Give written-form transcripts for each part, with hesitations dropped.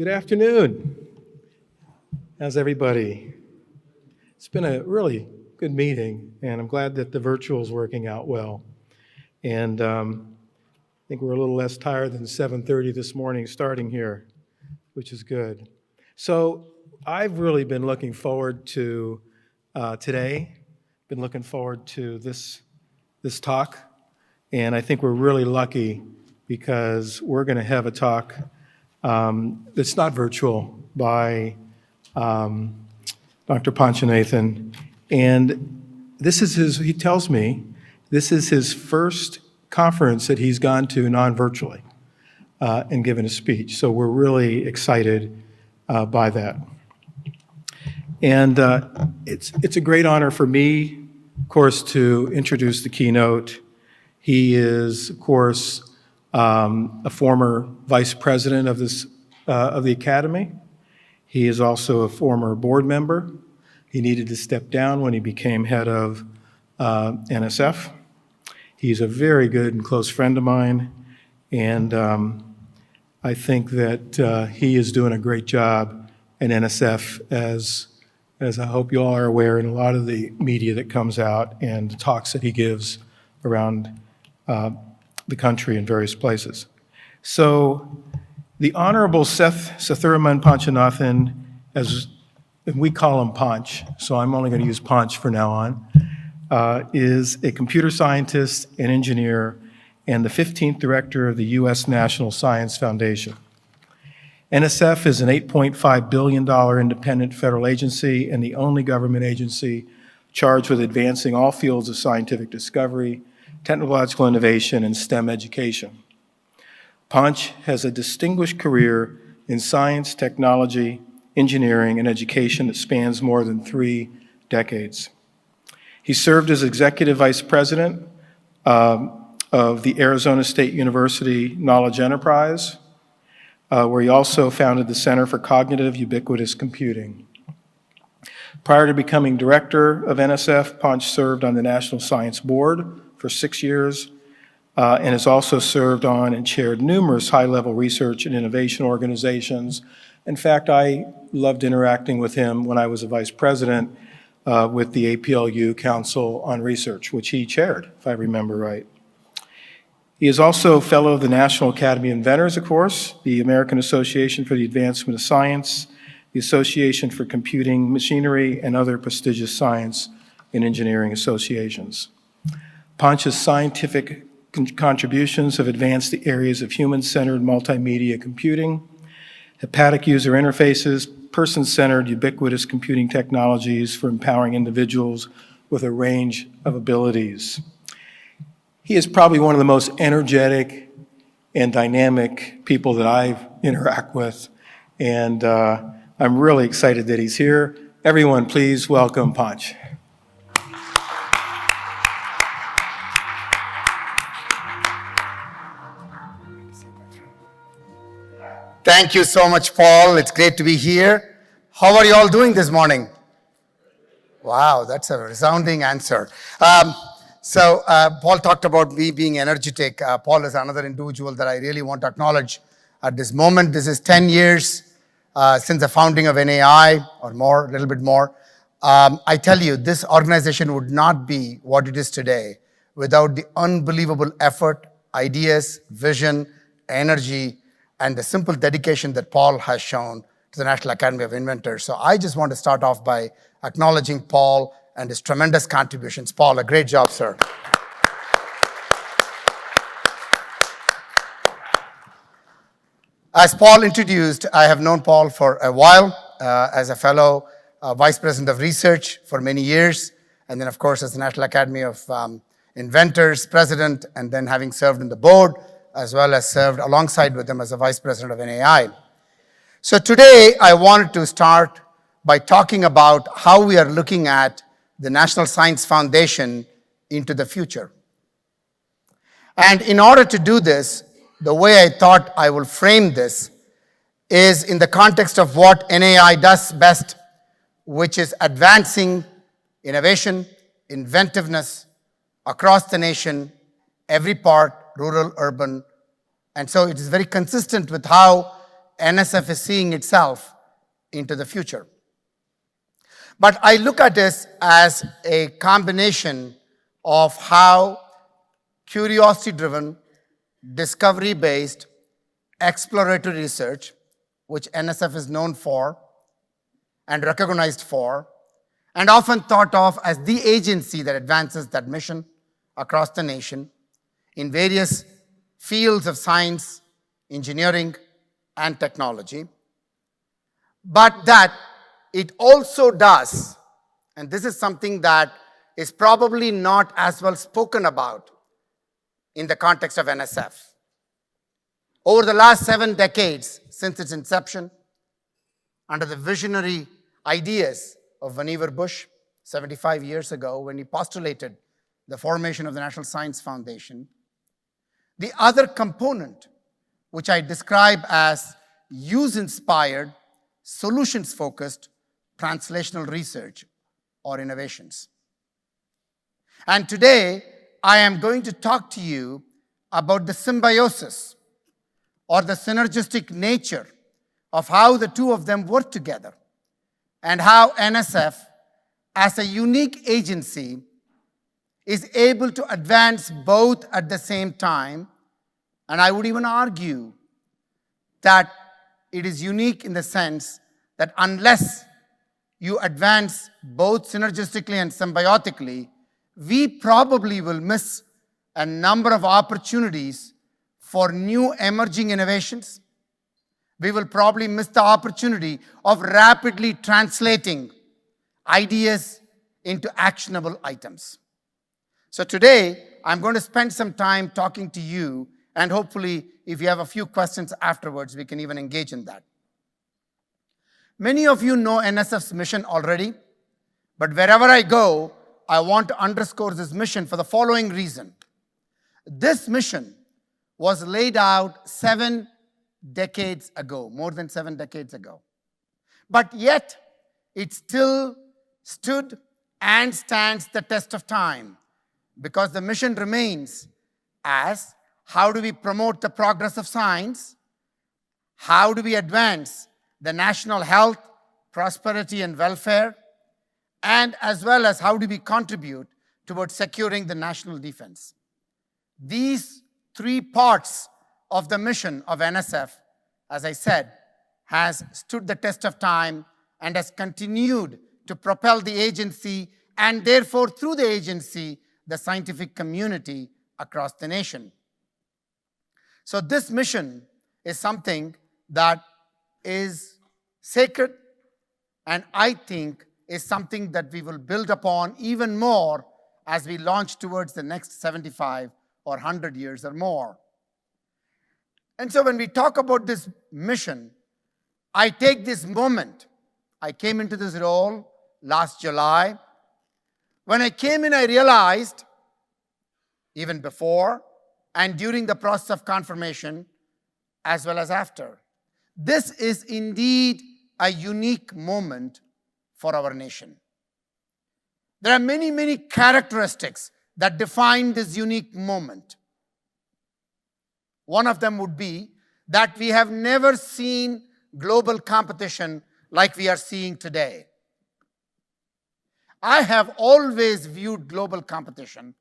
Good afternoon. How's everybody? It's been a really good meeting, and I'm glad that the virtual is working out well. And I think we're a little less tired than 7:30 this morning starting here, which is good. So I've really been looking forward to today, been looking forward to this talk, and I think we're really lucky because we're going to have a talk that's not virtual by Dr. Panchanathan. And he tells me, this is his first conference that he's gone to non-virtually and given a speech. So we're really excited by that. And it's a great honor for me, of course, to introduce the keynote. He is, of course, a former vice president of the Academy. He is also a former board member. He needed to step down when he became head of NSF. He's a very good and close friend of mine, and I think that he is doing a great job at NSF, as I hope you all are aware, in a lot of the media that comes out and the talks that he gives around the country in various places. So the Honorable Sethuraman Panchanathan, and we call him Panch, so I'm only going to use Panch for now on, is a computer scientist and engineer and the 15th director of the U.S. National Science Foundation. NSF is an $8.5 billion independent federal agency and the only government agency charged with advancing all fields of scientific discovery, technological innovation, and STEM education. Panch has a distinguished career in science, technology, engineering, and education that spans more than 3 decades. He served as executive vice president of the Arizona State University Knowledge Enterprise, where he also founded the Center for Cognitive Ubiquitous Computing. Prior to becoming director of NSF, Panch served on the National Science Board for 6 years, and has also served on and chaired numerous high-level research and innovation organizations. In fact, I loved interacting with him when I was a vice president with the APLU Council on Research, which he chaired, if I remember right. He is also a fellow of the National Academy of Inventors, of course, the American Association for the Advancement of Science, the Association for Computing Machinery, and other prestigious science and engineering associations. Panch's scientific contributions have advanced the areas of human-centered multimedia computing, hepatic user interfaces, person-centered ubiquitous computing technologies for empowering individuals with a range of abilities. He is probably one of the most energetic and dynamic people that I interact with, and I'm really excited that he's here. Everyone, please welcome Panch. Thank you so much, Paul. It's great to be here. How are you all doing this morning? Wow, that's a resounding answer. Paul talked about me being energetic. Paul is another individual that I really want to acknowledge at this moment. This is 10 years since the founding of NAI, or more, a little bit more. I tell you, this organization would not be what it is today without the unbelievable effort, ideas, vision, energy, and the simple dedication that Paul has shown to the National Academy of Inventors. So I just want to start off by acknowledging Paul and his tremendous contributions. Paul, a great job, sir. As Paul introduced, I have known Paul for a while as a fellow Vice President of Research for many years, and then, of course, as the National Academy of Inventors President, and then having served in the board, as well as served alongside with them as a Vice President of NAI. So today, I wanted to start by talking about how we are looking at the National Science Foundation into the future. And in order to do this, the way I thought I will frame this is in the context of what NAI does best, which is advancing innovation, inventiveness across the nation, every part, rural, urban. And so it is very consistent with how NSF is seeing itself into the future. But I look at this as a combination of how curiosity-driven, discovery-based, exploratory research, which NSF is known for and recognized for, and often thought of as the agency that advances that mission across the nation in various fields of science, engineering, and technology, but that it also does, and this is something that is probably not as well spoken about in the context of NSF. Over the last 7 decades since its inception, under the visionary ideas of Vannevar Bush 75 years ago when he postulated the formation of the National Science Foundation, the other component, which I describe as use-inspired, solutions-focused, translational research or innovations. And today, I am going to talk to you about the symbiosis or the synergistic nature of how the two of them work together and how NSF, as a unique agency, is able to advance both at the same time. And I would even argue that it is unique in the sense that unless you advance both synergistically and symbiotically, we probably will miss a number of opportunities for new emerging innovations. We will probably miss the opportunity of rapidly translating ideas into actionable items. So today, I'm going to spend some time talking to you, and hopefully, if you have a few questions afterwards, we can even engage in that. Many of you know NSF's mission already, but wherever I go, I want to underscore this mission for the following reason. This mission was laid out 7 decades ago, more than 7 decades ago. But yet, it still stood and stands the test of time because the mission remains as how do we promote the progress of science? How do we advance the national health, prosperity, and welfare? And as well as how do we contribute towards securing the national defense? These 3 parts of the mission of NSF, as I said, has stood the test of time and has continued to propel the agency and therefore through the agency, the scientific community across the nation. So this mission is something that is sacred and I think is something that we will build upon even more as we launch towards the next 75 or 100 years or more. And so when we talk about this mission, I take this moment. I came into this role last July. When I came in, I realized, even before and during the process of confirmation, as well as after, this is indeed a unique moment for our nation. There are many, many characteristics that define this unique moment. One of them would be that we have never seen global competition like we are seeing today. I have always viewed global competition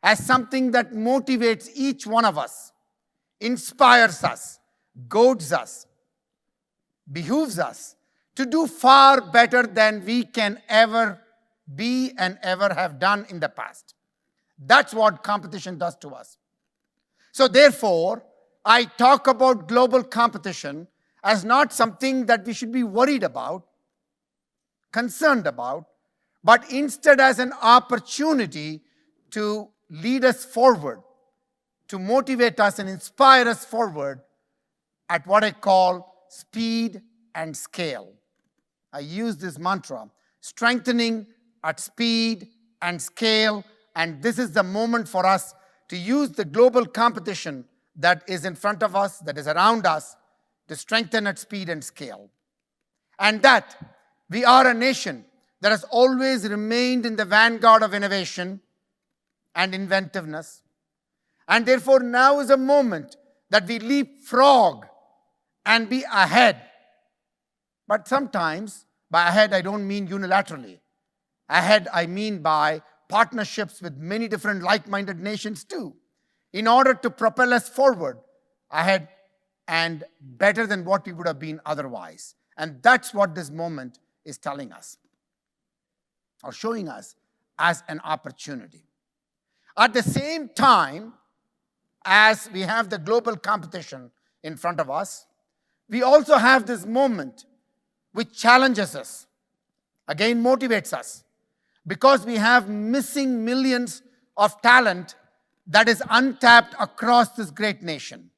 as something that motivates each one of us, inspires us, goads us, behooves us to do far better than we can ever be and ever have done in the past. That's what competition does to us. So therefore, I talk about global competition as not something that we should be worried about, concerned about, but instead as an opportunity to lead us forward, to motivate us and inspire us forward at what I call speed and scale. I use this mantra, strengthening at speed and scale, and this is the moment for us to use the global competition that is in front of us, that is around us, to strengthen at speed and scale. And that we are a nation that has always remained in the vanguard of innovation and inventiveness. And therefore now is a moment that we leapfrog and be ahead. But sometimes, by ahead, I don't mean unilaterally. Ahead, I mean by partnerships with many different like-minded nations too, in order to propel us forward, ahead, and better than what we would have been otherwise. And that's what this moment is telling us, or showing us as an opportunity. At the same time, as we have the global competition in front of us, we also have this moment which challenges us, again motivates us, because we have missing millions of talent that is untapped across this great nation.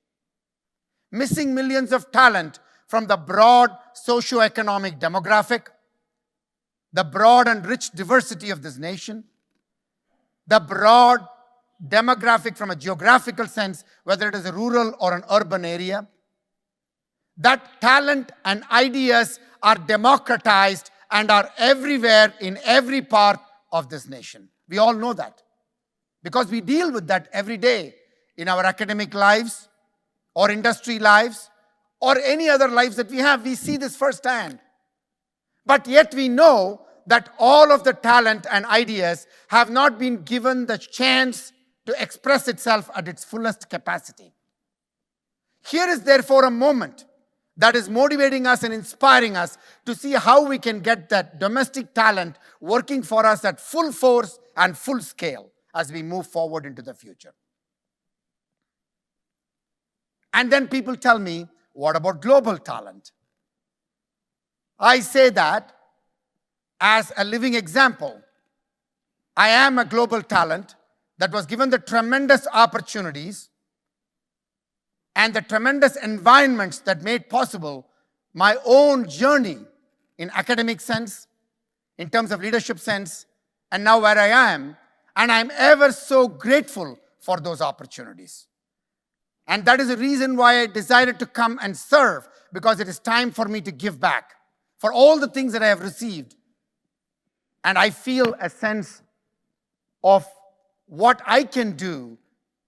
Missing millions of talent from the broad socio-economic demographic, the broad and rich diversity of this nation, the broad demographic from a geographical sense, whether it is a rural or an urban area. That talent and ideas are democratized and are everywhere in every part of this nation. We all know that because we deal with that every day in our academic lives or industry lives or any other lives that we have. We see this firsthand. But yet we know that all of the talent and ideas have not been given the chance to express itself at its fullest capacity. Here is therefore a moment that is motivating us and inspiring us to see how we can get that domestic talent working for us at full force and full scale as we move forward into the future. And then people tell me, what about global talent? I say that as a living example. I am a global talent that was given the tremendous opportunities and the tremendous environments that made possible my own journey in academic sense, in terms of leadership sense, and now where I am. And I'm ever so grateful for those opportunities. And that is the reason why I decided to come and serve, because it is time for me to give back for all the things that I have received. And I feel a sense of what I can do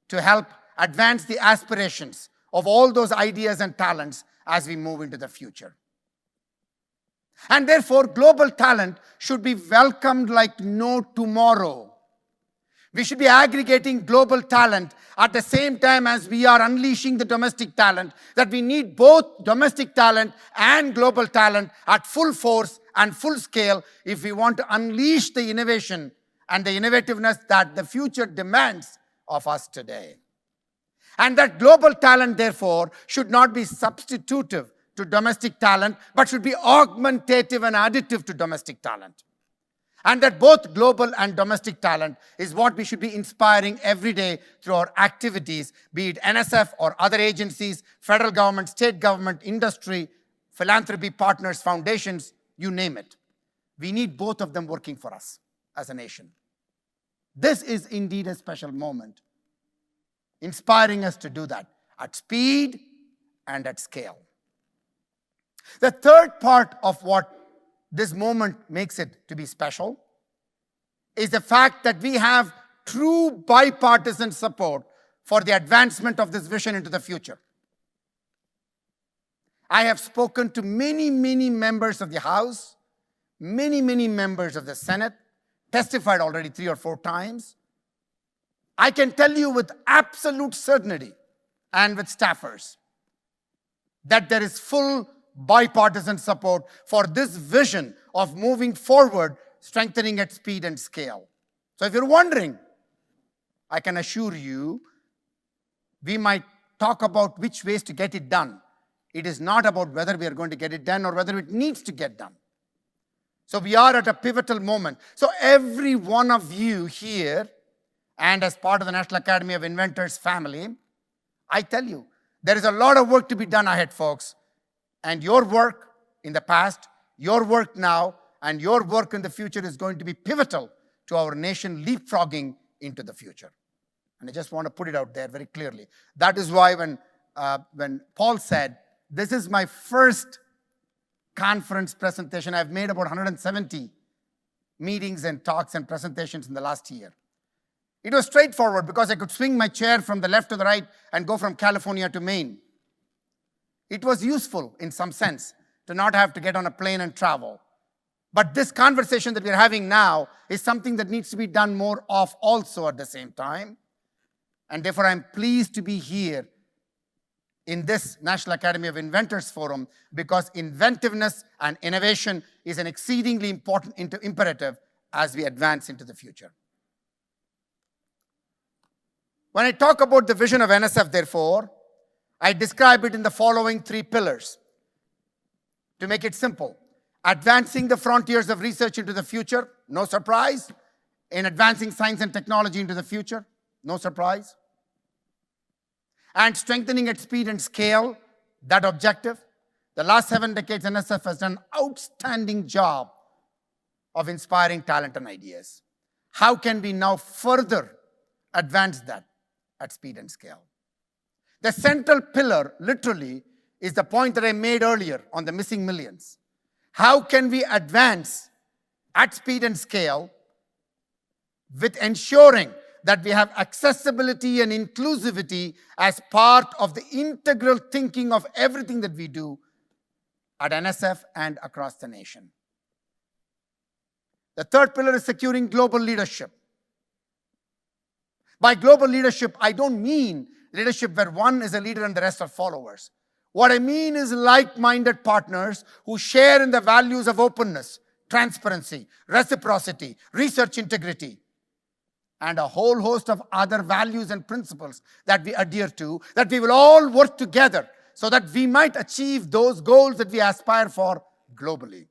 to help advance the aspirations of all those ideas and talents as we move into the future. And therefore, global talent should be welcomed like no tomorrow. We should be aggregating global talent at the same time as we are unleashing the domestic talent, that we need both domestic talent and global talent at full force and full scale if we want to unleash the innovation and the innovativeness that the future demands of us today. And that global talent, therefore, should not be substitutive to domestic talent, but should be augmentative and additive to domestic talent. And that both global and domestic talent is what we should be inspiring every day through our activities, be it NSF or other agencies, federal government, state government, industry, philanthropy partners, foundations, you name it. We need both of them working for us as a nation. This is indeed a special moment, inspiring us to do that at speed and at scale. The third part of what this moment makes it to be special is the fact that we have true bipartisan support for the advancement of this vision into the future. I have spoken to many, many members of the House, many, many members of the Senate, testified already 3 or 4 times. I can tell you with absolute certainty and with staffers that there is full bipartisan support for this vision of moving forward, strengthening at speed and scale. So if you're wondering, I can assure you, we might talk about which ways to get it done. It is not about whether we are going to get it done or whether it needs to get done. So we are at a pivotal moment. So every one of you here, and as part of the National Academy of Inventors family, I tell you, there is a lot of work to be done ahead, folks. And your work in the past, your work now, and your work in the future is going to be pivotal to our nation leapfrogging into the future. And I just want to put it out there very clearly. That is why when Paul said, this is my first conference presentation, I've made about 170 meetings and talks and presentations in the last year. It was straightforward because I could swing my chair from the left to the right and go from California to Maine. It was useful in some sense to not have to get on a plane and travel. But this conversation that we're having now is something that needs to be done more of also at the same time. And therefore, I'm pleased to be here in this National Academy of Inventors Forum, because inventiveness and innovation is an exceedingly important imperative as we advance into the future. When I talk about the vision of NSF, therefore, I describe it in the following 3 pillars. To make it simple, advancing the frontiers of research into the future, no surprise. In advancing science and technology into the future, no surprise. And strengthening at speed and scale, that objective. The last 7 decades, NSF has done an outstanding job of inspiring talent and ideas. How can we now further advance that at speed and scale? The central pillar, literally, is the point that I made earlier on the missing millions. How can we advance at speed and scale with ensuring that we have accessibility and inclusivity as part of the integral thinking of everything that we do at NSF and across the nation? The third pillar is securing global leadership. By global leadership, I don't mean leadership where one is a leader and the rest are followers. What I mean is like-minded partners who share in the values of openness, transparency, reciprocity, research integrity, and a whole host of other values and principles that we adhere to, that we will all work together so that we might achieve those goals that we aspire for globally.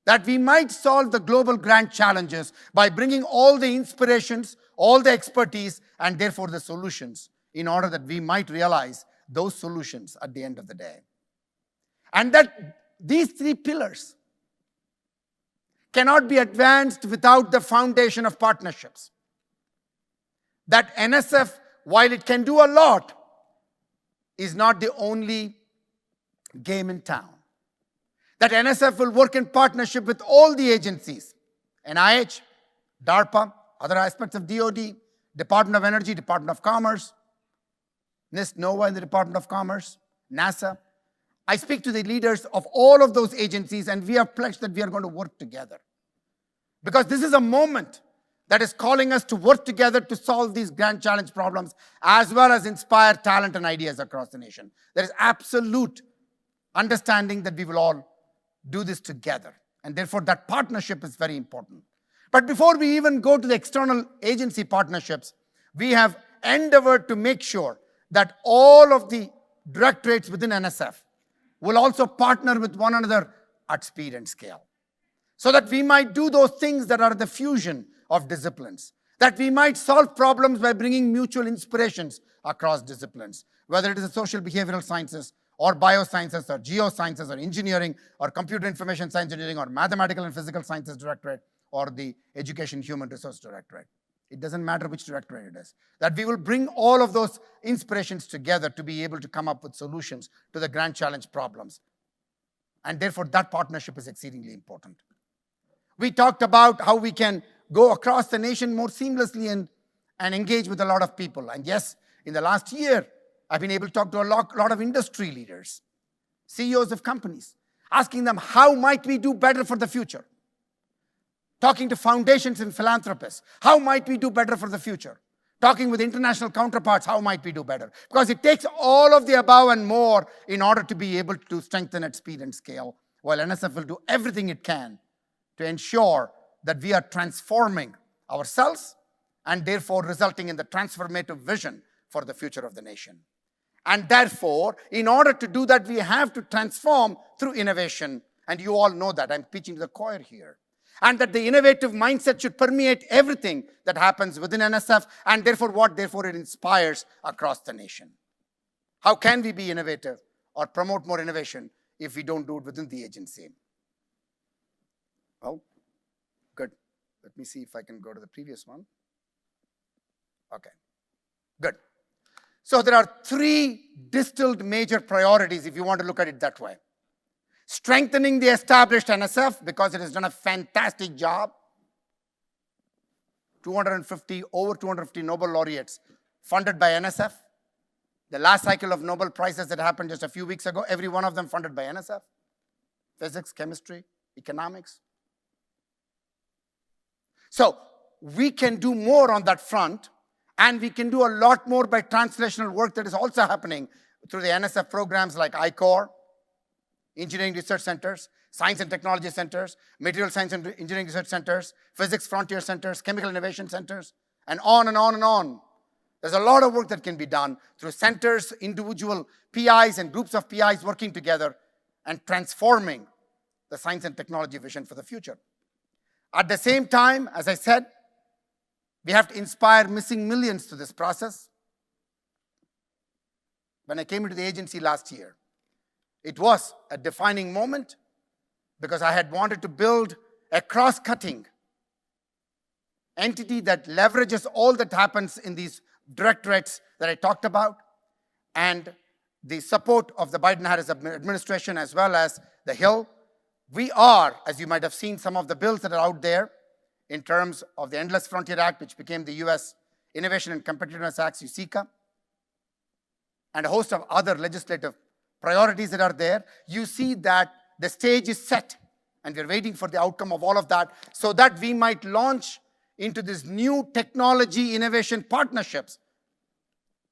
That we might solve the global grand challenges by bringing all the inspirations, all the expertise, and therefore the solutions, in order that we might realize those solutions at the end of the day. And that these 3 pillars cannot be advanced without the foundation of partnerships. That NSF, while it can do a lot, is not the only game in town. That NSF will work in partnership with all the agencies, NIH, DARPA, other aspects of DoD, Department of Energy, Department of Commerce, NIST, NOAA in the Department of Commerce, NASA. I speak to the leaders of all of those agencies, and we have pledged that we are going to work together. Because this is a moment that is calling us to work together to solve these grand challenge problems, as well as inspire talent and ideas across the nation. There is absolute understanding that we will all do this together. And therefore, that partnership is very important. But before we even go to the external agency partnerships, we have endeavored to make sure that all of the directorates within NSF will also partner with one another at speed and scale, so that we might do those things that are the fusion of disciplines, that we might solve problems by bringing mutual inspirations across disciplines, whether it is the social behavioral sciences or biosciences or geosciences or engineering or computer information science engineering or mathematical and physical sciences directorate or the education human resource directorate. It doesn't matter which directorate it is. That we will bring all of those inspirations together to be able to come up with solutions to the grand challenge problems. And therefore, that partnership is exceedingly important. We talked about how we can go across the nation more seamlessly and engage with a lot of people. And yes, in the last year, I've been able to talk to a lot of industry leaders, CEOs of companies, asking them, how might we do better for the future? Talking to foundations and philanthropists, how might we do better for the future? Talking with international counterparts, how might we do better? Because it takes all of the above and more in order to be able to strengthen at speed and scale, while NSF will do everything it can to ensure that we are transforming ourselves and therefore resulting in the transformative vision for the future of the nation. And therefore, in order to do that, we have to transform through innovation. And you all know that. I'm preaching to the choir here. And that the innovative mindset should permeate everything that happens within NSF, and therefore it inspires across the nation. How can we be innovative or promote more innovation if we don't do it within the agency? Well, good. Let me see if I can go to the previous one. Okay, good. So there are 3 distilled major priorities if you want to look at it that way. Strengthening the established NSF because it has done a fantastic job. Over 250 Nobel laureates funded by NSF. The last cycle of Nobel Prizes that happened just a few weeks ago, every one of them funded by NSF. Physics, chemistry, economics. So we can do more on that front, and we can do a lot more by translational work that is also happening through the NSF programs like I-Core, engineering research centers, science and technology centers, material science and engineering research centers, physics frontier centers, chemical innovation centers, and on and on and on. There's a lot of work that can be done through centers, individual PIs and groups of PIs working together and transforming the science and technology vision for the future. At the same time, as I said, we have to inspire missing millions to this process. When I came into the agency last year, it was a defining moment because I had wanted to build a cross-cutting entity that leverages all that happens in these directorates that I talked about and the support of the Biden-Harris administration as well as the Hill. We are, as you might have seen, some of the bills that are out there in terms of the Endless Frontier Act, which became the U.S. Innovation and Competitiveness Act, USICA, and a host of other legislative priorities that are there. You see that the stage is set, and we're waiting for the outcome of all of that so that we might launch into this new technology innovation partnerships,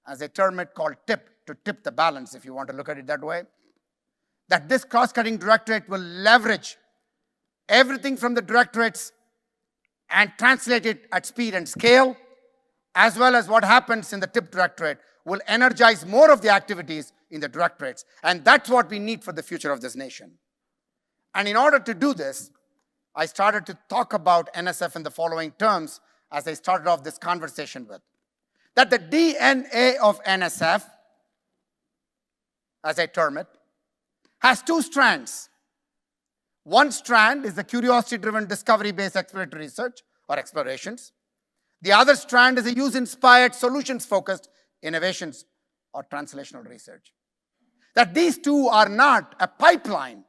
as a term it called TIP, to tip the balance, if you want to look at it that way. That this cross-cutting directorate will leverage everything from the directorates and translate it at speed and scale, as well as what happens in the TIP directorate will energize more of the activities in the directorates. And that's what we need for the future of this nation. And in order to do this, I started to talk about NSF in the following terms as I started off this conversation with. That the DNA of NSF, as I term it, has two strands. One strand is the curiosity-driven, discovery-based exploratory research or explorations. The other strand is a use-inspired, solutions-focused innovations or translational research. That these two are not a pipeline,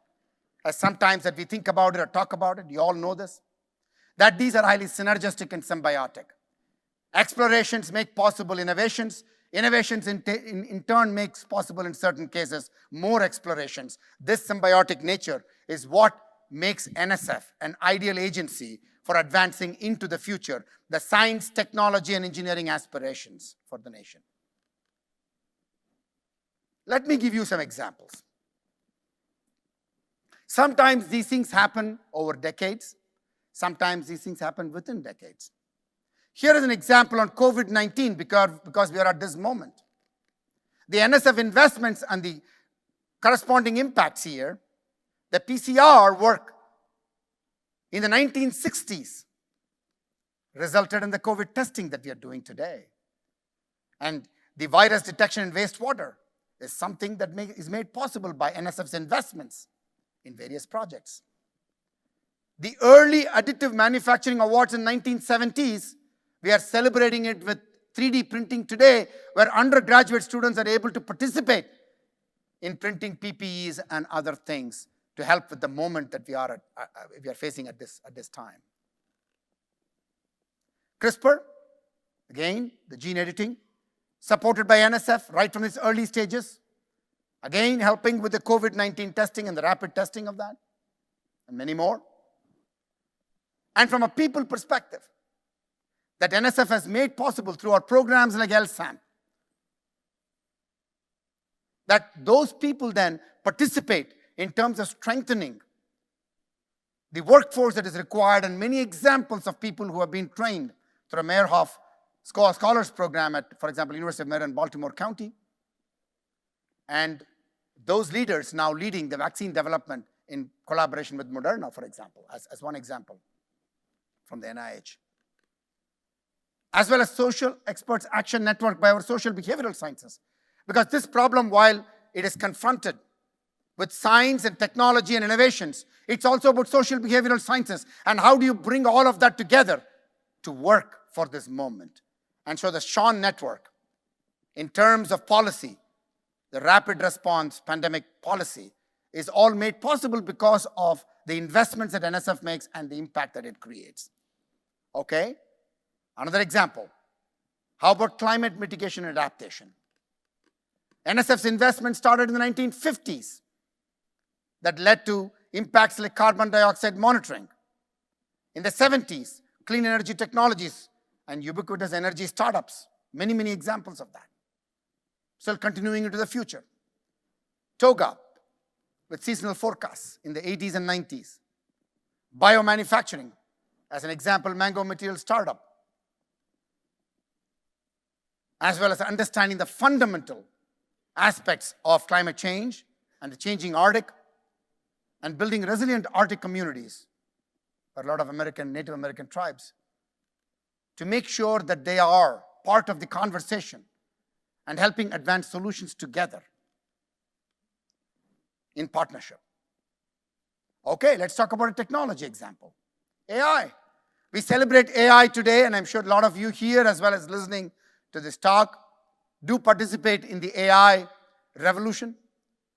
as sometimes that we think about it or talk about it, you all know this, that these are highly synergistic and symbiotic. Explorations make possible innovations. Innovations in turn makes possible in certain cases more explorations. This symbiotic nature is what makes NSF an ideal agency for advancing into the future, the science, technology, and engineering aspirations for the nation. Let me give you some examples. Sometimes these things happen over decades. Sometimes these things happen within decades. Here is an example on COVID-19 because we are at this moment. The NSF investments and the corresponding impacts here, the PCR work in the 1960s resulted in the COVID testing that we are doing today. And the virus detection in wastewater is something that is made possible by NSF's investments in various projects. The early additive manufacturing awards in 1970s, we are celebrating it with 3D printing today, where undergraduate students are able to participate in printing PPEs and other things to help with the moment that we are facing at this time. CRISPR, again, the gene editing, supported by NSF right from its early stages, again helping with the COVID-19 testing and the rapid testing of that, and many more. And from a people perspective, that NSF has made possible through our programs like LSAM, that those people then participate in terms of strengthening the workforce that is required, and many examples of people who have been trained through a Meyerhoff Scholars Program at, for example, University of Maryland, Baltimore County, and those leaders now leading the vaccine development in collaboration with Moderna, for example, as one example from the NIH. As well as Social Experts Action Network by our social behavioral sciences. Because this problem, while it is confronted with science and technology and innovations, it's also about social behavioral sciences. And how do you bring all of that together to work for this moment? And so the SEAN network, in terms of policy, the rapid response pandemic policy, is all made possible because of the investments that NSF makes and the impact that it creates. Okay? Another example. How about climate mitigation and adaptation? NSF's investment started in the 1950s that led to impacts like carbon dioxide monitoring. In the 70s, clean energy technologies and ubiquitous energy startups. Many, many examples of that. Still continuing into the future. Toga with seasonal forecasts in the 80s and 90s. Biomanufacturing, as an example, mango material startup. As well as understanding the fundamental aspects of climate change and the changing Arctic and building resilient Arctic communities for a lot of Native American tribes to make sure that they are part of the conversation and helping advance solutions together in partnership. Okay, let's talk about a technology example. AI. We celebrate AI today, and I'm sure a lot of you here, as well as listening to this talk, do participate in the AI revolution,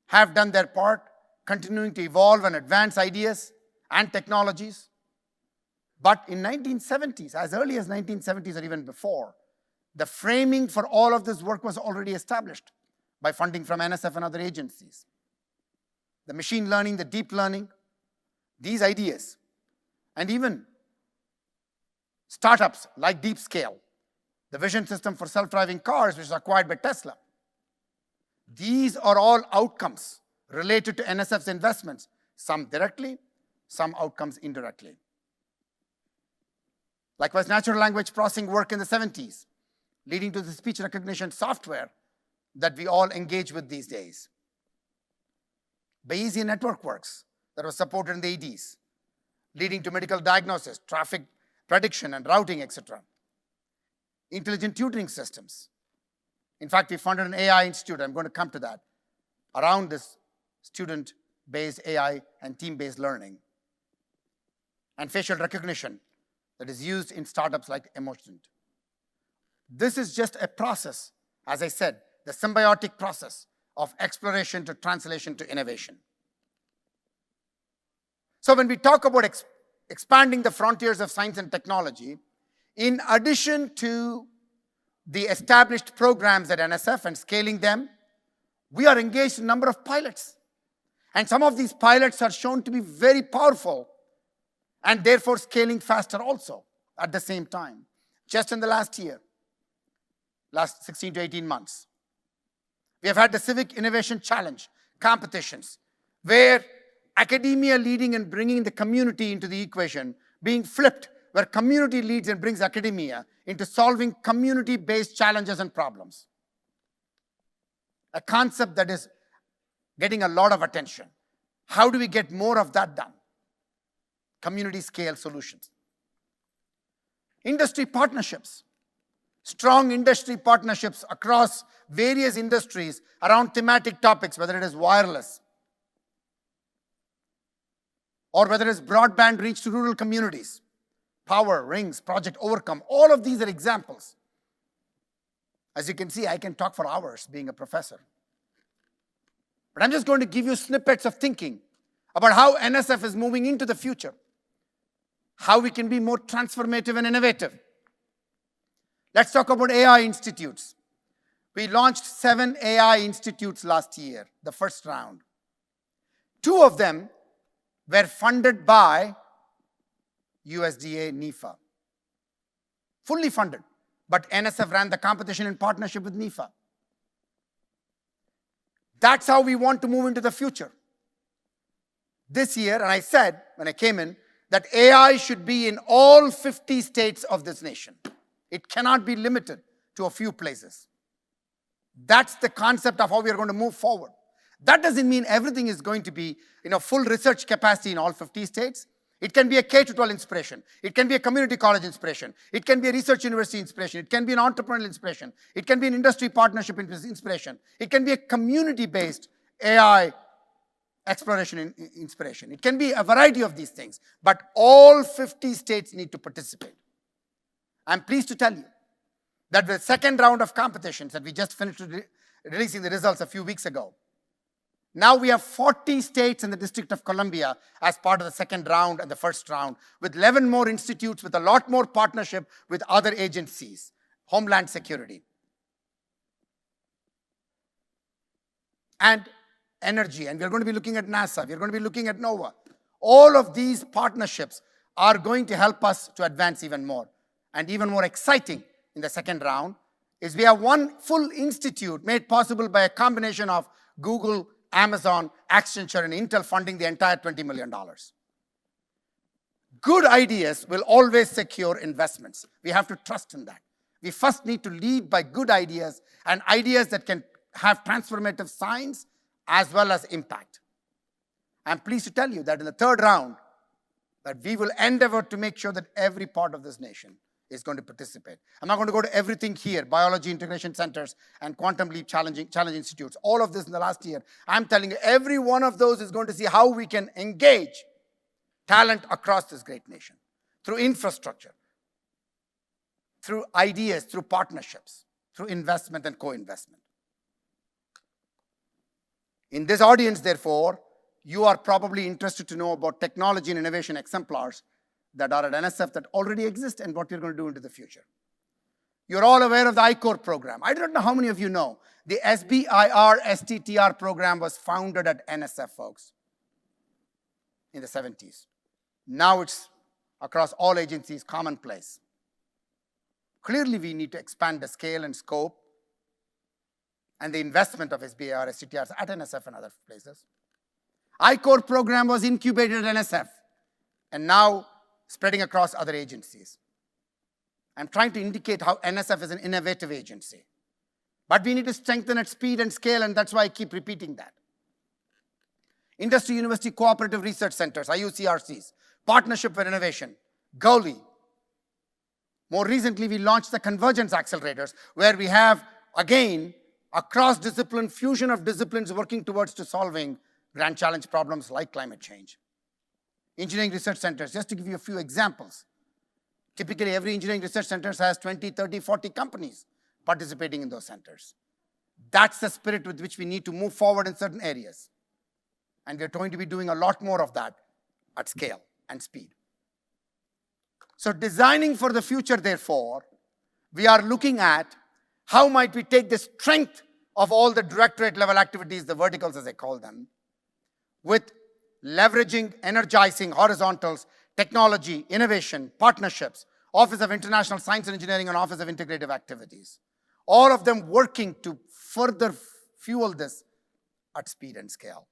have done their part, continuing to evolve and advance ideas and technologies. But in 1970s, as early as 1970s or even before, the framing for all of this work was already established by funding from NSF and other agencies. The machine learning, the deep learning, these ideas, and even startups like DeepScale, the vision system for self-driving cars, which is acquired by Tesla. These are all outcomes related to NSF's investments, some directly, some outcomes indirectly. Likewise, natural language processing work in the 70s, leading to the speech recognition software that we all engage with these days. Bayesian network works that was supported in the 80s, leading to medical diagnosis, traffic prediction and routing, etc. Intelligent tutoring systems. In fact, we funded an AI institute, I'm going to come to that, around this student-based AI and team-based learning. And facial recognition that is used in startups like Emotion. This is just a process, as I said, the symbiotic process of exploration to translation to innovation. So when we talk about expanding the frontiers of science and technology, in addition to the established programs at NSF and scaling them, we are engaged in a number of pilots. And some of these pilots are shown to be very powerful and therefore scaling faster also at the same time. Just in the last year, last 16 to 18 months, we have had the Civic Innovation Challenge competitions where academia leading and bringing the community into the equation, being flipped, where community leads and brings academia into solving community-based challenges and problems. A concept that is getting a lot of attention. How do we get more of that done? Community scale solutions. Industry partnerships. Strong industry partnerships across various industries around thematic topics, whether it is wireless or whether it is broadband reach to rural communities, Power, Rings, Project Overcome, all of these are examples. As you can see, I can talk for hours being a professor. But I'm just going to give you snippets of thinking about how NSF is moving into the future, how we can be more transformative and innovative. Let's talk about AI institutes. We launched 7 AI institutes last year, the first round. 2 of them were funded by USDA NIFA. Fully funded, but NSF ran the competition in partnership with NIFA. That's how we want to move into the future. This year, and I said when I came in, that AI should be in all 50 states of this nation. It cannot be limited to a few places. That's the concept of how we are going to move forward. That doesn't mean everything is going to be full research capacity in all 50 states. It can be a K-12 inspiration. It can be a community college inspiration. It can be a research university inspiration. It can be an entrepreneurial inspiration. It can be an industry partnership inspiration. It can be a community-based AI exploration inspiration. It can be a variety of these things, but all 50 states need to participate. I'm pleased to tell you that the second round of competitions that we just finished releasing the results a few weeks ago, now we have 40 states in the District of Columbia as part of the second round and the first round, with 11 more institutes, with a lot more partnership with other agencies, Homeland Security. and energy. And we're going to be looking at NASA. We're going to be looking at NOVA. All of these partnerships are going to help us to advance even more. And even more exciting in the second round is we have one full institute made possible by a combination of Google, Amazon, Accenture, and Intel funding the entire $20 million. Good ideas will always secure investments. We have to trust in that. We first need to lead by good ideas and ideas that can have transformative science as well as impact. I'm pleased to tell you that in the third round, that we will endeavor to make sure that every part of this nation is going to participate. I'm not going to go to everything here, biology integration centers and quantum leap challenge institutes, all of this in the last year. I'm telling you, every one of those is going to see how we can engage talent across this great nation through infrastructure, through ideas, through partnerships, through investment and co-investment. In this audience, therefore, you are probably interested to know about technology and innovation exemplars that are at NSF that already exist and what we're going to do into the future. You're all aware of the I-Core program. I don't know how many of you know. The SBIR STTR program was founded at NSF, folks, in the 70s. Now it's across all agencies, commonplace. Clearly, we need to expand the scale and scope and the investment of SBIR STTRs at NSF and other places. I-Core program was incubated at NSF and now spreading across other agencies. I'm trying to indicate how NSF is an innovative agency. But we need to strengthen its speed and scale, and that's why I keep repeating that. Industry University Cooperative Research Centers, IUCRCs, Partnership for Innovation, GOLI. More recently, we launched the Convergence Accelerators, where we have, again, a cross-discipline fusion of disciplines working towards to solving grand challenge problems like climate change. Engineering research centers, just to give you a few examples. Typically, every engineering research center has 20, 30, 40 companies participating in those centers. That's the spirit with which we need to move forward in certain areas. And we're going to be doing a lot more of that at scale and speed. So designing for the future, therefore, we are looking at how might we take the strength of all the directorate level activities, the verticals as I call them, with leveraging, energizing horizontals, technology, innovation, partnerships, Office of International Science and Engineering, and Office of Integrative Activities. All of them working to further fuel this at speed and scale.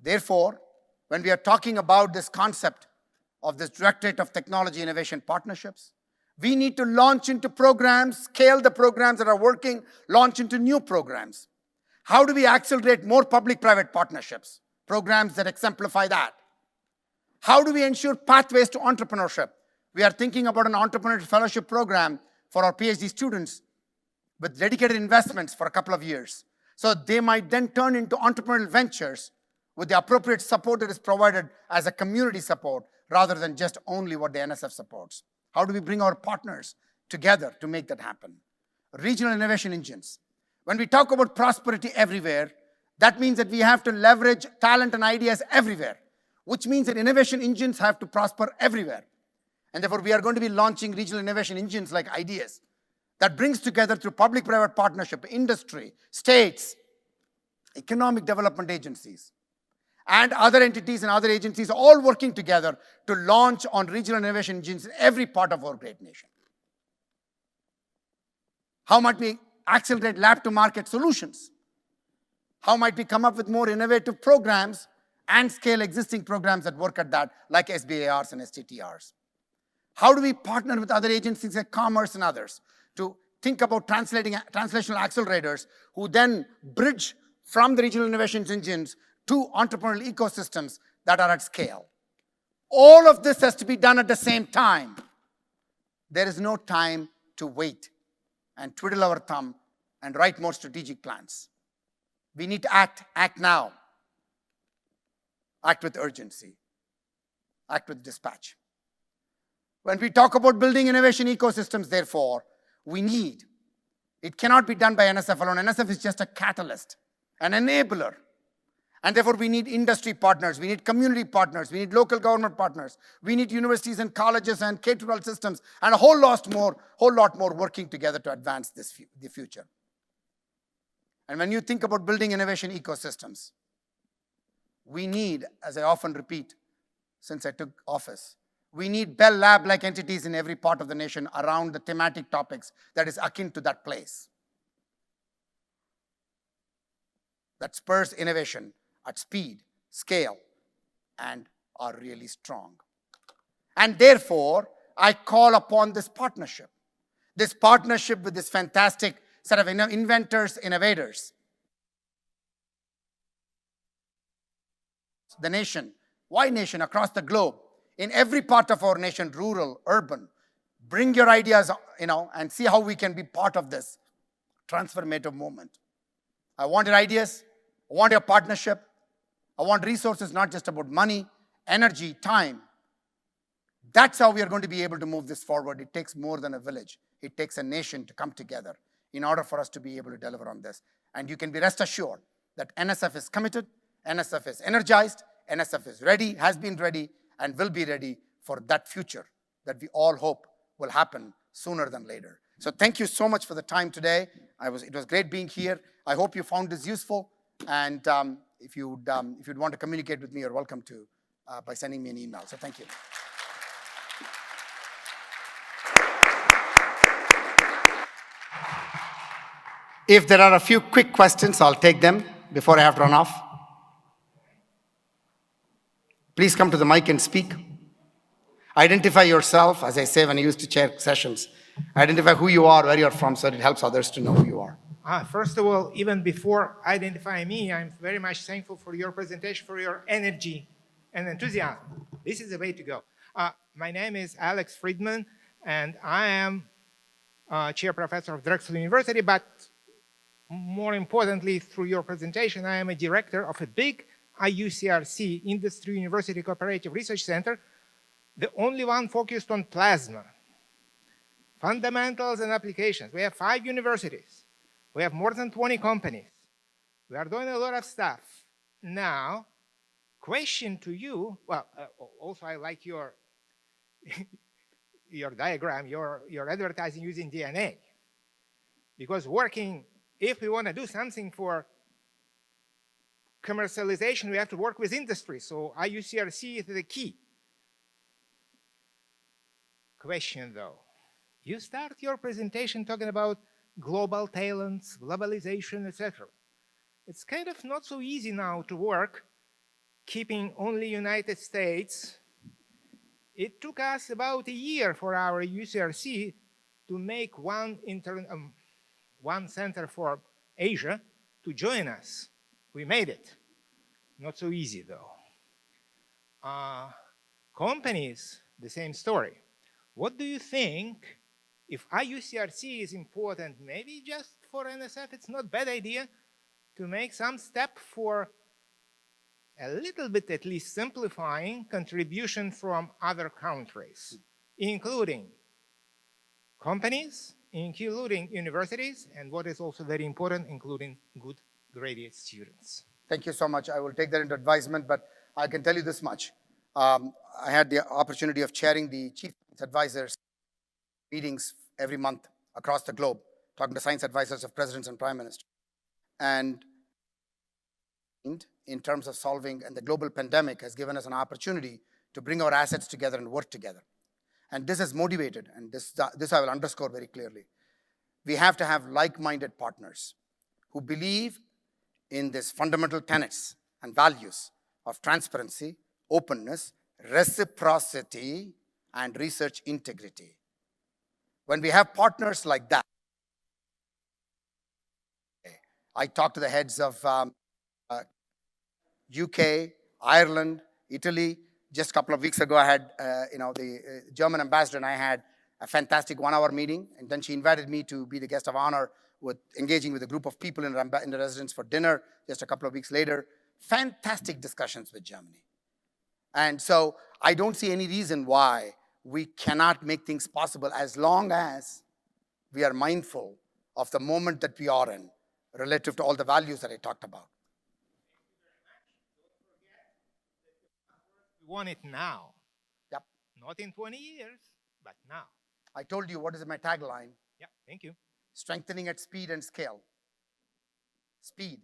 Therefore, when we are talking about this concept of this Directorate of Technology Innovation Partnerships, we need to launch into programs, scale the programs that are working, launch into new programs. How do we accelerate more public-private partnerships, programs that exemplify that? How do we ensure pathways to entrepreneurship? We are thinking about an entrepreneurial fellowship program for our PhD students with dedicated investments for a couple of years. So they might then turn into entrepreneurial ventures with the appropriate support that is provided as a community support rather than just only what the NSF supports. How do we bring our partners together to make that happen? Regional innovation engines. When we talk about prosperity everywhere, that means that we have to leverage talent and ideas everywhere, which means that innovation engines have to prosper everywhere. And therefore, we are going to be launching regional innovation engines like ideas that brings together through public-private partnership, industry, states, economic development agencies, and other entities and other agencies all working together to launch on regional innovation engines in every part of our great nation. How might we accelerate lab-to-market solutions? How might we come up with more innovative programs and scale existing programs that work at that, like SBIRs and STTRs? How do we partner with other agencies like Commerce and others to think about translational accelerators who then bridge from the regional innovation engines to entrepreneurial ecosystems that are at scale? All of this has to be done at the same time. There is no time to wait and twiddle our thumb and write more strategic plans. We need to act now. Act with urgency. Act with dispatch. When we talk about building innovation ecosystems, therefore, it cannot be done by NSF alone. NSF is just a catalyst, an enabler. And therefore, we need industry partners, we need community partners, we need local government partners, we need universities and colleges and K-12 systems, and a whole lot more working together to advance the future. And when you think about building innovation ecosystems, we need, as I often repeat since I took office, we need Bell Lab-like entities in every part of the nation around the thematic topics that is akin to that place, that spurs innovation at speed, scale, and are really strong. And therefore, I call upon this partnership with this fantastic set of inventors, innovators. The nation, why nation? Across the globe, in every part of our nation, rural, urban, bring your ideas, and see how we can be part of this transformative movement. I want your ideas, I want your partnership, I want resources, not just about money, energy, time. That's how we are going to be able to move this forward. It takes more than a village. It takes a nation to come together in order for us to be able to deliver on this. And you can be rest assured that NSF is committed, NSF is energized, NSF is ready, has been ready, and will be ready for that future that we all hope will happen sooner than later. So thank you so much for the time today. It was great being here. I hope you found this useful. And if you'd want to communicate with me, you're welcome to by sending me an email. So thank you. If there are a few quick questions, I'll take them before I have to run off. Please come to the mic and speak. Identify yourself, as I say when I used to chair sessions. Identify who you are, where you're from, so it helps others to know who you are. First of all, even before identifying me, I'm very much thankful for your presentation, for your energy and enthusiasm. This is the way to go. My name is Alex Friedman, and I am chair professor of Drexel University, but more importantly, through your presentation, I am a director of a big IUCRC, Industry University Cooperative Research Center, the only one focused on plasma, fundamentals and applications. We have 5 universities. We have more than 20 companies. We are doing a lot of stuff. Now, question to you, well, also I like your, your diagram, your advertising using DNA. Because if we want to do something for commercialization, we have to work with industry. So IUCRC is the key. Question though, you start your presentation talking about global talents, globalization, etc. It's kind of not so easy now to work keeping only United States. It took us about a year for our UCRC to make one center for Asia to join us. We made it. Not so easy though. Companies, the same story. What do you think, if IUCRC is important, maybe just for NSF, it's not a bad idea to make some step for a little bit at least simplifying contribution from other countries, including companies, including universities, and what is also very important, including good graduate students. Thank you so much. I will take that into advisement, but I can tell you this much. I had the opportunity of chairing the Chief Advisors meetings every month across the globe, talking to science advisors of presidents and prime ministers. And in terms of solving, and the global pandemic has given us an opportunity to bring our assets together and work together. And this has motivated, and this I will underscore very clearly. We have to have like-minded partners who believe in these fundamental tenets and values of transparency, openness, reciprocity, and research integrity. When we have partners like that, I talked to the heads of UK, Ireland, Italy. Just a couple of weeks ago, I had, the German ambassador and I had a fantastic 1-hour meeting, and then she invited me to be the guest of honor with engaging with a group of people in the residence for dinner just a couple of weeks later. Fantastic discussions with Germany. And so I don't see any reason why we cannot make things possible as long as we are mindful of the moment that we are in relative to all the values that I talked about. We want it now. Yep. Not in 20 years, but now. I told you what is my tagline. Yeah, thank you. Strengthening at speed and scale. speed.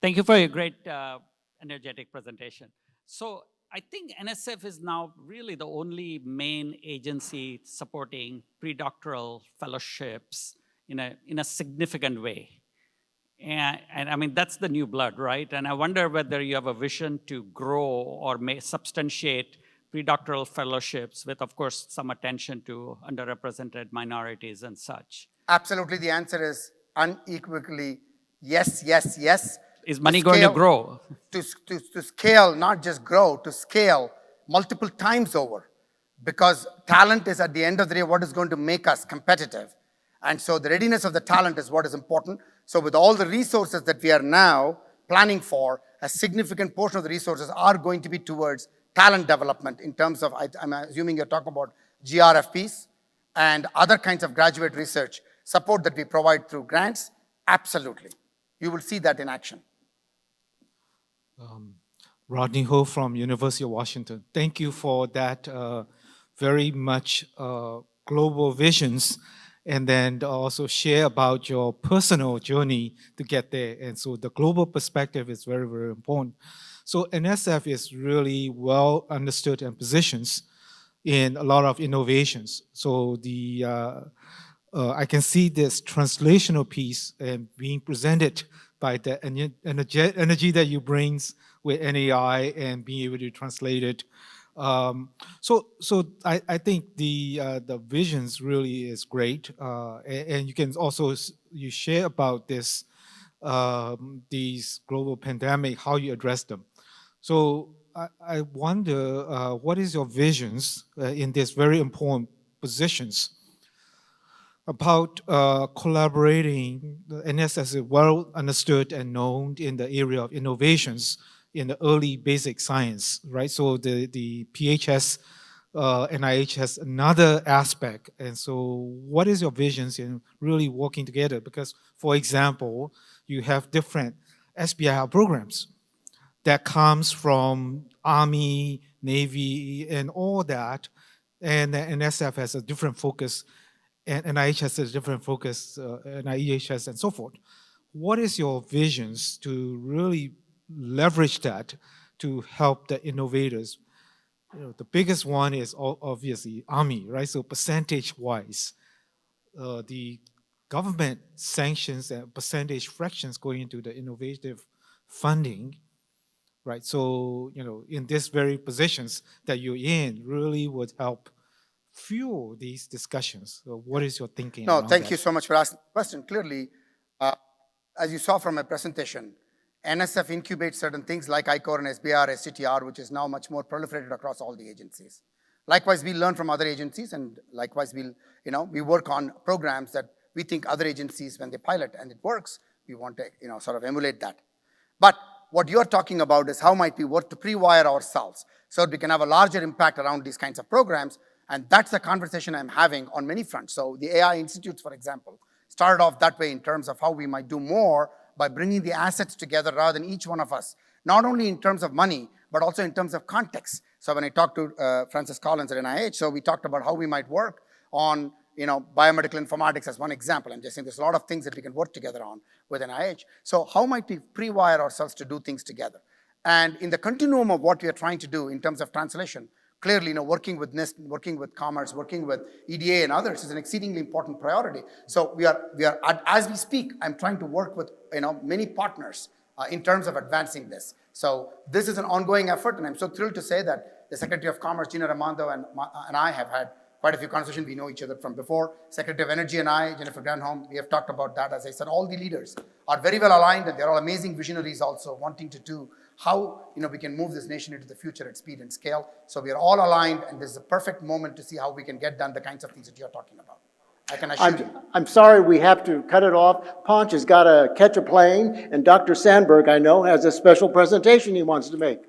Thank you for your great, energetic presentation. So I think NSF is now really the only main agency supporting predoctoral fellowships in a significant way. And I mean, that's the new blood, right? And I wonder whether you have a vision to grow or may substantiate predoctoral fellowships with, of course, some attention to underrepresented minorities and such. Absolutely, the answer is unequivocally yes, yes, yes. Is money going to grow? To scale, not just grow, to scale multiple times over. Because talent is at the end of the day what is going to make us competitive. And so the readiness of the talent is what is important. So with all the resources that we are now planning for, a significant portion of the resources are going to be towards talent development in terms of, I'm assuming you're talking about GRFPs and other kinds of graduate research support that we provide through grants. Absolutely. You will see that in action. Rodney Ho from University of Washington. Thank you for that very much global visions, and then also share about your personal journey to get there. And so the global perspective is very, very important. So NSF is really well understood and positions in a lot of innovations. So the I can see this translational piece being presented by the energy that you brings with NAI and being able to translate it. So I think the visions really is great, and you can also you share about this these global pandemic, how you address them. So I wonder what is your visions in these very important positions about collaborating. The NSF is well understood and known in the area of innovations in the early basic science, right? So the PHS, NIH has another aspect. And so what is your visions in really working together? Because, for example, you have different SBIR programs that comes from Army, Navy, and all that. And NSF has a different focus, and NIH has a different focus, NIH has, and so forth. What is your visions to really leverage that to help the innovators? You know, the biggest one is obviously Army, right? So percentage-wise, the government sanctions and percentage fractions going into the innovative funding, right? So, you know, in these very positions that you're in really would help fuel these discussions. So what is your thinking? No, thank that? you so much for asking the question. Clearly, as you saw from my presentation, NSF incubates certain things like ICOR and SBR, STTR, which is now much more proliferated across all the agencies. Likewise, we learn from other agencies, and likewise, we work on programs that we think other agencies, when they pilot and it works, we want to sort of emulate that. But what you're talking about is how might we work to pre-wire ourselves so that we can have a larger impact around these kinds of programs. And that's the conversation I'm having on many fronts. So the AI institutes, for example, started off that way in terms of how we might do more by bringing the assets together rather than each one of us, not only in terms of money, but also in terms of context. So when I talked to Francis Collins at NIH, so we talked about how we might work on biomedical informatics as one example. I'm just saying there's a lot of things that we can work together on with NIH. So how might we pre-wire ourselves to do things together? And in the continuum of what we are trying to do in terms of translation, clearly, working with NIST, working with Commerce, working with EDA and others is an exceedingly important priority. So we are as we speak, I'm trying to work with many partners in terms of advancing this. So this is an ongoing effort, and I'm so thrilled to say that the Secretary of Commerce, Gina Raimondo, and I have had quite a few conversations. We know each other from before. Secretary of Energy and I, Jennifer Granholm, we have talked about that. As I said, all the leaders are very well aligned, and they're all amazing visionaries also wanting to do how we can move this nation into the future at speed and scale. So we are all aligned, and this is a perfect moment to see how we can get done the kinds of things that you're talking about. I can assure you. I'm sorry we have to cut it off. Panch has got to catch a plane, and Dr. Sanberg, I know, has a special presentation he wants to make.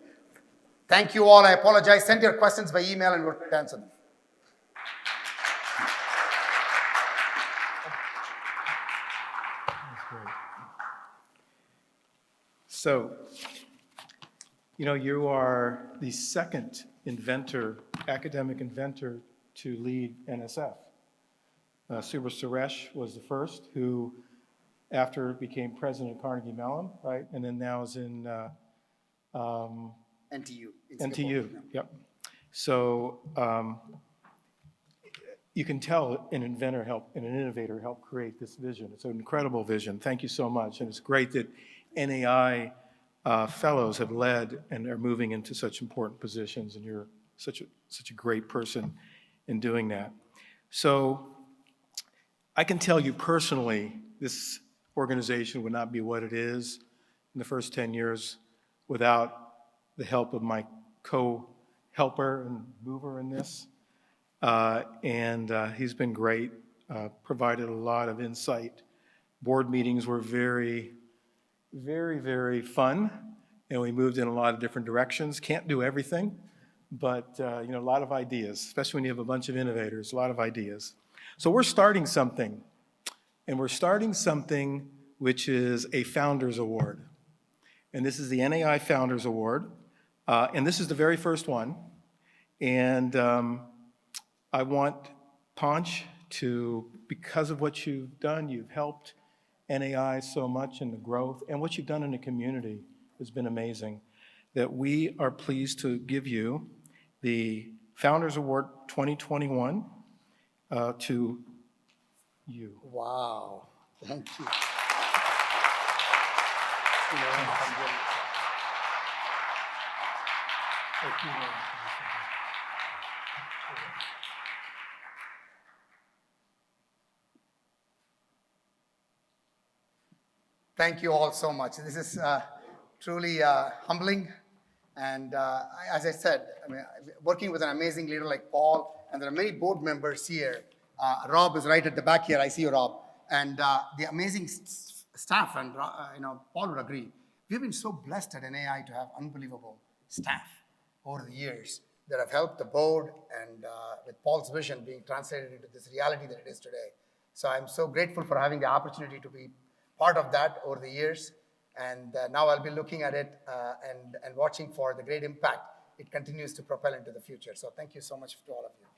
Thank you all. I apologize. Send your questions by email, and we'll answer them. So, you are the second inventor, academic inventor, to lead NSF. Subra Suresh was the first who after became president of Carnegie Mellon, right? And then now is in NTU. in Singapore. NTU, yep. So you can tell an inventor helped and an innovator helped create this vision. It's an incredible vision. Thank you so much. And it's great that NAI fellows have led and are moving into such important positions, and you're such a great person in doing that. So I can tell you personally, this organization would not be what it is in the first 10 years without the help of my co-helper and mover in this. He's been great, provided a lot of insight. Board meetings were very, very fun, and we moved in a lot of different directions. Can't do everything, but a lot of ideas, especially when you have a bunch of innovators, a lot of ideas. So we're starting something, and we're starting something which is a Founders Award. And this is the NAI Founders Award, and this is the very first one. And I want Panch to, because of what you've done, you've helped NAI so much in the growth, and what you've done in the community has been amazing, that we are pleased to give you the Founders Award 2021 to you. Wow, thank you. Thank you all so much. This is truly humbling. And as I said, working with an amazing leader like Paul, and there are many board members here. Rob is right at the back here. I see you, Rob. And the amazing staff, and Paul would agree. We've been so blessed at NAI to have unbelievable staff over the years that have helped the board, and with Paul's vision being translated into this reality that it is today. So I'm so grateful for having the opportunity to be part of that over the years. And now I'll be looking at it and watching for the great impact it continues to propel into the future. So thank you so much to all of you.